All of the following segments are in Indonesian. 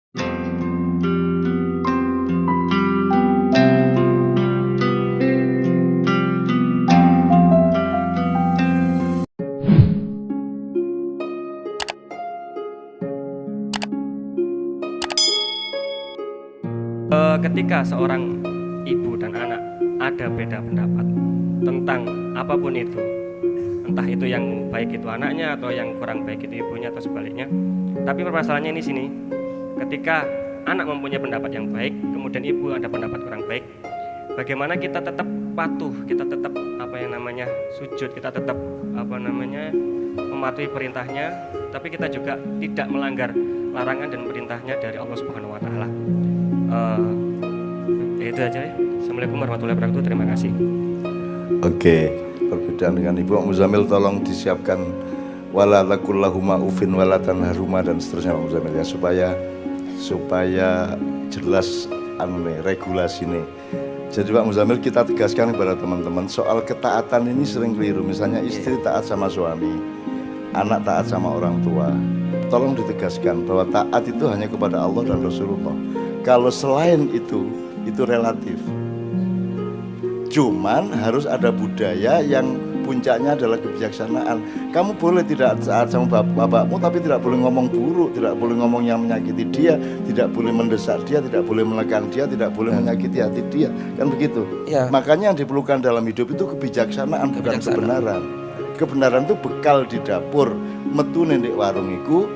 Ketika seorang ibu dan anak ada beda pendapat tentang apapun itu, entah itu yang baik itu anaknya atau yang kurang baik itu ibunya atau sebaliknya, tapi permasalahannya ini sini, ketika anak mempunyai pendapat yang baik, kemudian ibu ada pendapat kurang baik, bagaimana kita tetap patuh, kita tetap sujud, kita tetap mematuhi perintahnya, tapi kita juga tidak melanggar larangan dan perintahnya dari Allah Subhanahu Wa Taala. Itu aja ya. Assalamualaikum warahmatullahi wabarakatuh. Terima kasih. Oke, perbedaan dengan Ibu Muzamil, tolong disiapkan wala taqullahuma ufin wala tanharuma dan seterusnya Pak Muzamil ya, supaya jelas regulasi ini. Jadi Pak Muzamil, kita tegaskan kepada teman-teman soal ketaatan ini sering keliru. Misalnya istri taat sama suami, anak taat sama orang tua. Tolong ditegaskan bahwa taat itu hanya kepada Allah dan Rasulullah. Kalau selain itu relatif. Cuman harus ada budaya yang puncaknya adalah kebijaksanaan. Kamu boleh tidak taat sama bapakmu, tapi tidak boleh ngomong buruk, tidak boleh ngomong yang menyakiti dia, tidak boleh mendesak dia, tidak boleh menekan dia, tidak boleh menyakiti hati dia. Kan begitu ya. Makanya yang diperlukan dalam hidup itu kebijaksanaan, bukan kebenaran. Kebenaran itu bekal di dapur, metu nendek warung iku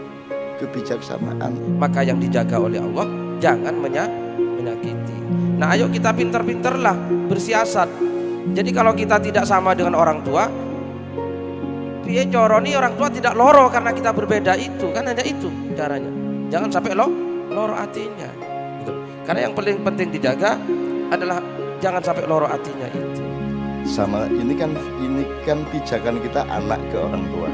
kebijaksanaan. Maka yang dijaga oleh Allah jangan menyakiti. Nah, ayo kita pinter-pinterlah bersiasat. Jadi kalau kita tidak sama dengan orang tua, piye coroni orang tua tidak loro karena kita berbeda, itu kan hanya itu caranya. Jangan sampai loro hatinya. Gitu. Karena yang paling penting dijaga adalah jangan sampai loro hatinya itu. Sama ini kan pijakan kita anak ke orang tua.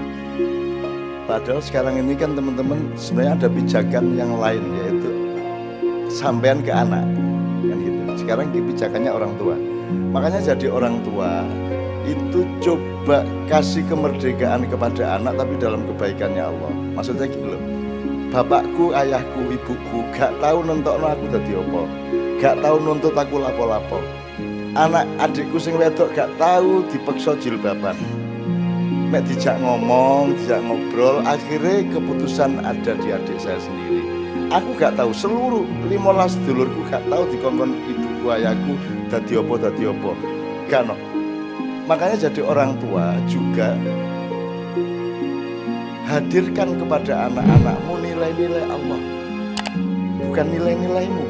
Padahal sekarang ini kan teman-teman sebenarnya ada pijakan yang lain, yaitu sampean ke anak kan gitu. Sekarang kebijakannya orang tua. Makanya jadi orang tua itu coba kasih kemerdekaan kepada anak, tapi dalam kebaikannya Allah. Maksudnya gitu loh, bapakku, ayahku, ibuku gak tahu nentokno aku dadi apa, gak tahu nuntut aku lapo-lapo. Anak adikku sing wedok gak tahu dipeksa jilbaban, mek dijak ngomong, dijak ngobrol, akhirnya keputusan ada di adik saya sendiri. Aku gak tahu, seluruh 15 dulurku gak tahu dikongkon ibuku ayahku dadi apa. Gak no. Makanya jadi orang tua juga hadirkan kepada anak-anakmu nilai-nilai Allah, bukan nilai-nilaimu,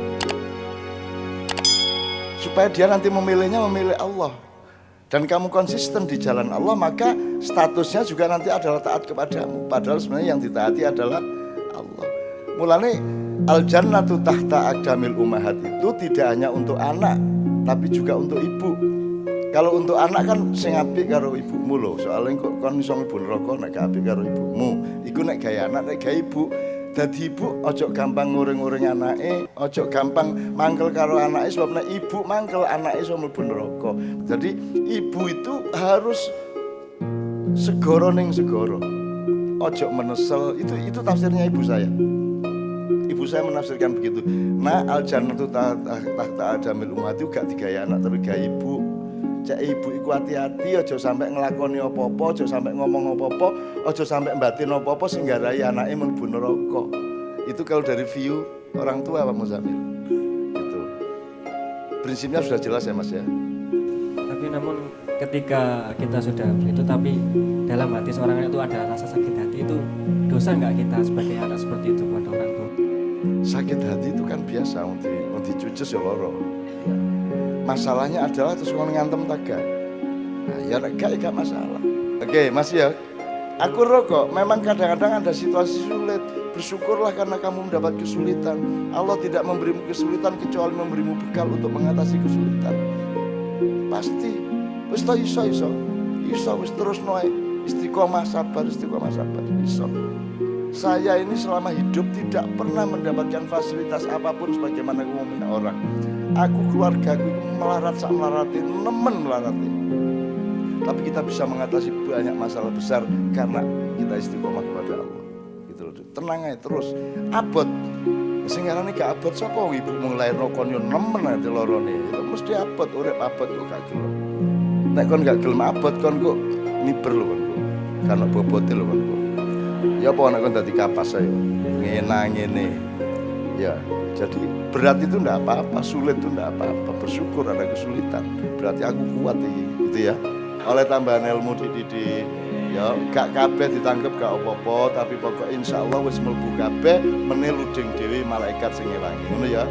supaya dia nanti memilihnya memilih Allah. Dan kamu konsisten di jalan Allah, maka statusnya juga nanti adalah taat kepadamu. Padahal sebenarnya yang ditaati adalah Allah. Mulane al-jannatu tahta aqdamil ummahat itu tidak hanya untuk anak, tapi juga untuk ibu. Kalau untuk anak kan sing apik karo ibumu lho, soalnya kok kon iso mlebu neraka nek gak apik karo ibumu. Iku nek gawe anak, nek gawe ibu. Dadi ibu ojo gampang nguring-nguring anake, ojo gampang mangkel karo anake, sebab nek ibu mangkel anake iso mlebu neraka. Jadi ibu itu harus segoro ning segoro. Ojo menesel, itu tafsirnya ibu saya. Ibu saya menafsirkan begitu. Nah, al-jannatu tahta aqdamil ummahat itu gak digawe anak tapi gawe ibu. Cek ibu iku hati-hati, ojo sampai ngelakoni apa-apa, ojo sampai ngomong apa-apa, ojo sampai batin apa-apa sehingga raya anaknya mlebu neraka. Itu kalau dari view orang tua Pak Muzamil. Itu prinsipnya sudah jelas ya Mas ya. Tapi namun ketika kita sudah begitu, tapi dalam hati seorang anak itu ada rasa sakit hati, itu dosa nggak kita sebagai anak seperti itu pada orang tua? Sakit hati itu kan biasa, untuk dicuces ya loro. Masalahnya adalah terus ngantem taga. Nah, ya gak masalah. Oke, Mas ya. Aku rokok, memang kadang-kadang ada situasi sulit. Bersyukurlah karena kamu mendapat kesulitan. Allah tidak memberimu kesulitan kecuali memberimu bekal untuk mengatasi kesulitan. Pasti. Wis to iso. Iso wis terus noe. Istiqomah sabar. Iso. Saya ini selama hidup tidak pernah mendapatkan fasilitas apapun sebagaimana umumnya orang. Aku keluargaku melarat nemen melaratin. Tapi kita bisa mengatasi banyak masalah besar karena kita istiqomah kepada Allah. Gitu loh. Tenang aja terus. Abot. sing ngarani gak abot sapa wong ibu mung lairno kon yo nemen ati lorone. Itu mesti abot, urip abot kok gak gelem. Nek kon gak gelem abot kon kok miber lho kon. Kan bobote lho kon. Ya apa nek kon dadi kapas ae. Ngene. Ya, jadi berat itu enggak apa-apa, sulit itu enggak apa-apa. Bersyukur ada kesulitan. Berarti aku kuat iki, gitu ya. Oleh tambahan ilmu dididik. Ya, gak kabeh ditangkep gak apa-apa, tapi pokok insyaallah wis mlebu kabeh meneh luding dhewe malaikat sing ngewangi. Ngono ya.